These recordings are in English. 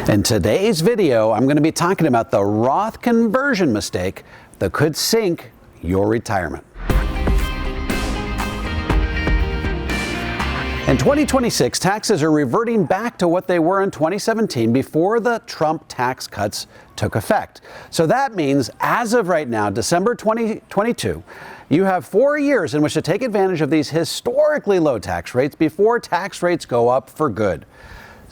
In today's video, I'm going to be talking about the Roth conversion mistake that could sink your retirement. In 2026, taxes are reverting back to what they were in 2017 before the Trump tax cuts took effect. So that means, as of right now, December 2022, you have 4 years in which to take advantage of these historically low tax rates before tax rates go up for good.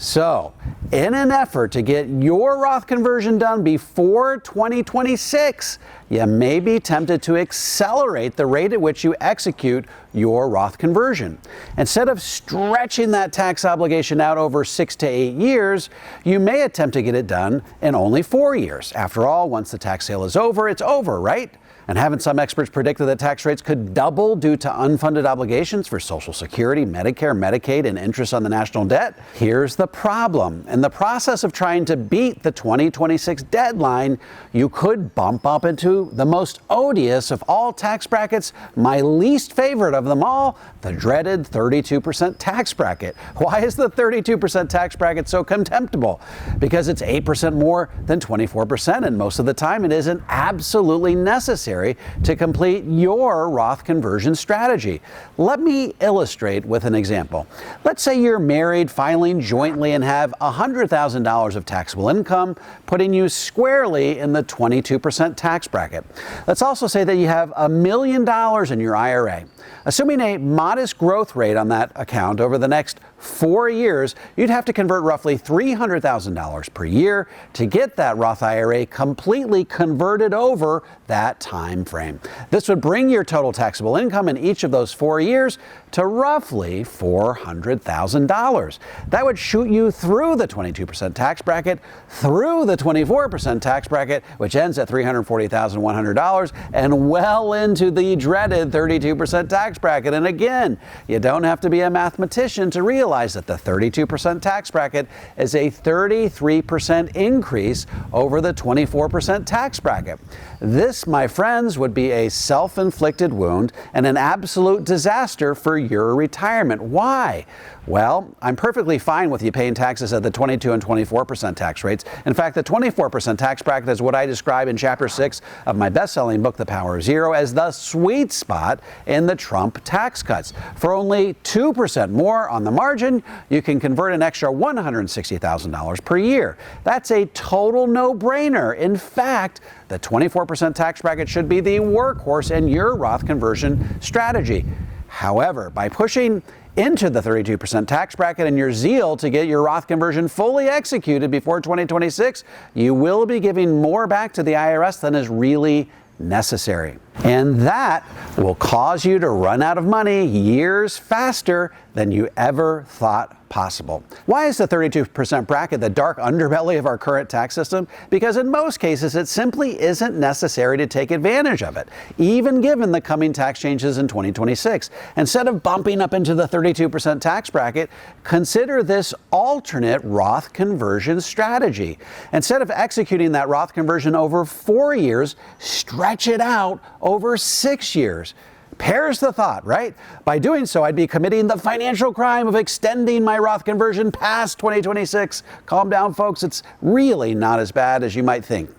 So, in an effort to get your Roth conversion done before 2026, you may be tempted to accelerate the rate at which you execute your Roth conversion. Instead of stretching that tax obligation out over 6 to 8 years, you may attempt to get it done in only 4 years. After all, once the tax sale is over, it's over, right? And haven't some experts predicted that tax rates could double due to unfunded obligations for Social Security, Medicare, Medicaid, and interest on the national debt? Here's the problem. In the process of trying to beat the 2026 deadline, you could bump up into the most odious of all tax brackets, my least favorite of them all, the dreaded 32% tax bracket. Why is the 32% tax bracket so contemptible? Because it's 8% more than 24%, and most of the time it isn't absolutely necessary to complete your Roth conversion strategy. Let me illustrate with an example. Let's say you're married, filing jointly, and have $100,000 of taxable income, putting you squarely in the 22% tax bracket. Let's also say that you have $1 million in your IRA. Assuming a modest growth rate on that account over the next 4 years, you'd have to convert roughly $300,000 per year to get that Roth IRA completely converted over that time frame. This would bring your total taxable income in each of those 4 years to roughly $400,000. That would shoot you through the 22% tax bracket, through the 24% tax bracket, which ends at $340,100, and well into the dreaded 32% tax bracket. And again, you don't have to be a mathematician to realize that the 32% tax bracket is a 33% increase over the 24% tax bracket. This, my friends, would be a self-inflicted wound and an absolute disaster for your retirement. Why? Well, I'm perfectly fine with you paying taxes at the 22 and 24% tax rates. In fact, the 24% tax bracket is what I describe in Chapter 6 of my best-selling book, The Power of Zero, as the sweet spot in the Trump tax cuts. For only 2% more on the margin, you can convert an extra $160,000 per year. That's a total no-brainer. In fact, the 24% tax bracket should be the workhorse in your Roth conversion strategy. However, by pushing into the 32% tax bracket and your zeal to get your Roth conversion fully executed before 2026, you will be giving more back to the IRS than is really necessary. And that will cause you to run out of money years faster than you ever thought possible. Why is the 32% bracket the dark underbelly of our current tax system? Because in most cases, it simply isn't necessary to take advantage of it, even given the coming tax changes in 2026. Instead of bumping up into the 32% tax bracket, consider this alternate Roth conversion strategy. Instead of executing that Roth conversion over 4 years, stretch it out over 6 years. Perish the thought, right? By doing so, I'd be committing the financial crime of extending my Roth conversion past 2026. Calm down, folks. It's really not as bad as you might think.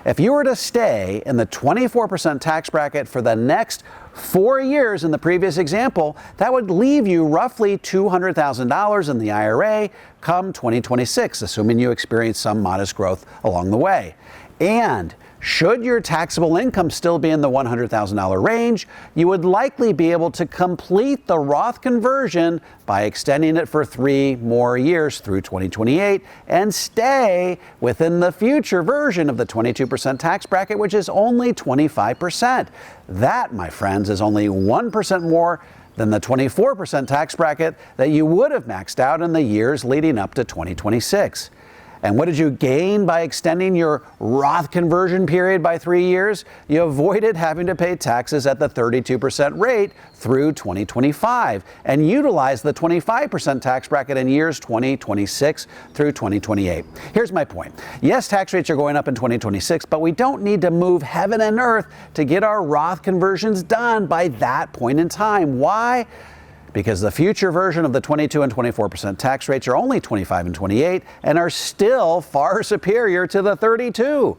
If you were to stay in the 24% tax bracket for the next 4 years in the previous example, that would leave you roughly $200,000 in the IRA come 2026, assuming you experience some modest growth along the way. And should your taxable income still be in the $100,000 range, you would likely be able to complete the Roth conversion by extending it for 3 more years through 2028 and stay within the future version of the 22% tax bracket, which is only 25%. That, my friends, is only 1% more than the 24% tax bracket that you would have maxed out in the years leading up to 2026. And what did you gain by extending your Roth conversion period by 3 years? You avoided having to pay taxes at the 32% rate through 2025 and utilized the 25% tax bracket in years 2026 through 2028. Here's my point. Yes, tax rates are going up in 2026, but we don't need to move heaven and earth to get our Roth conversions done by that point in time. Why? because the future version of the 22 and 24% tax rates are only 25 and 28 and are still far superior to the 32.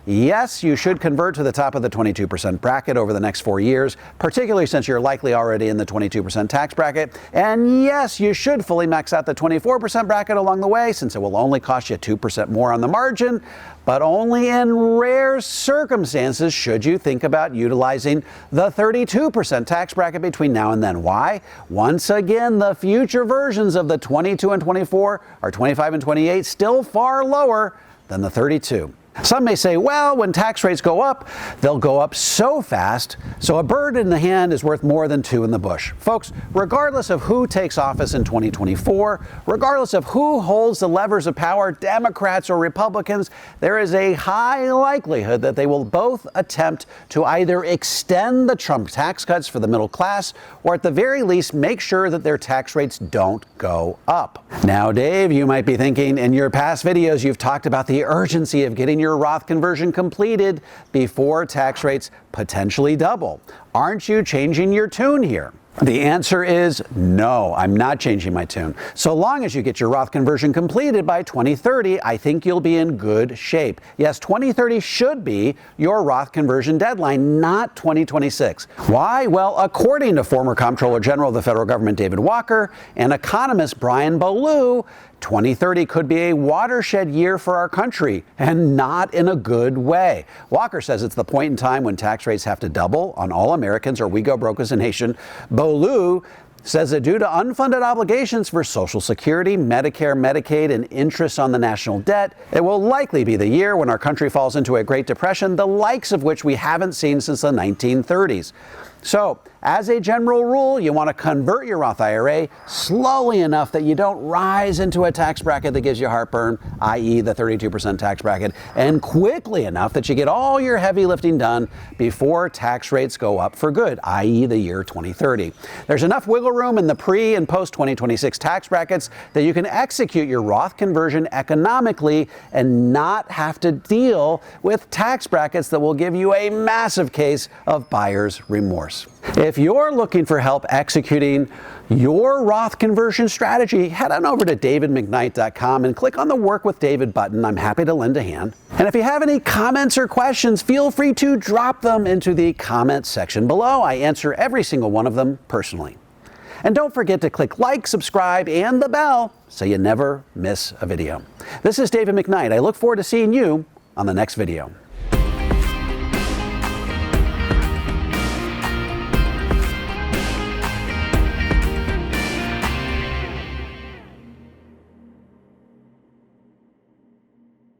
Yes, you should convert to the top of the 22% bracket over the next 4 years, particularly since you're likely already in the 22% tax bracket. And yes, you should fully max out the 24% bracket along the way, since it will only cost you 2% more on the margin. But only in rare circumstances should you think about utilizing the 32% tax bracket between now and then. Why? Once again, the future versions of the 22 and 24 are 25 and 28, still far lower than the 32. Some may say, well, when tax rates go up, they'll go up so fast, so a bird in the hand is worth more than two in the bush. Folks, regardless of who takes office in 2024, regardless of who holds the levers of power, Democrats or Republicans, there is a high likelihood that they will both attempt to either extend the Trump tax cuts for the middle class, or at the very least make sure that their tax rates don't go up. Now, Dave, you might be thinking, in your past videos, you've talked about the urgency of getting your Roth conversion completed before tax rates potentially double. Aren't you changing your tune here? The answer is no, I'm not changing my tune. So long as you get your Roth conversion completed by 2030, I think you'll be in good shape. Yes, 2030 should be your Roth conversion deadline, not 2026. Why? Well, according to former Comptroller General of the federal government, David Walker, and economist Brian Boulou, 2030 could be a watershed year for our country, and not in a good way. Walker says it's the point in time when tax rates have to double on all Americans or we go broke as a nation. Boulou says that due to unfunded obligations for Social Security, Medicare, Medicaid, and interest on the national debt, it will likely be the year when our country falls into a Great Depression, the likes of which we haven't seen since the 1930s. So, as a general rule, you want to convert your Roth IRA slowly enough that you don't rise into a tax bracket that gives you heartburn, i.e. the 32% tax bracket, and quickly enough that you get all your heavy lifting done before tax rates go up for good, i.e. the year 2030. There's enough wiggle room in the pre- and post-2026 tax brackets that you can execute your Roth conversion economically and not have to deal with tax brackets that will give you a massive case of buyer's remorse. If you're looking for help executing your Roth conversion strategy, head on over to davidmcknight.com and click on the Work with David button. I'm happy to lend a hand. And if you have any comments or questions, feel free to drop them into the comments section below. I answer every single one of them personally. And don't forget to click like, subscribe, and the bell so you never miss a video. This is David McKnight. I look forward to seeing you on the next video.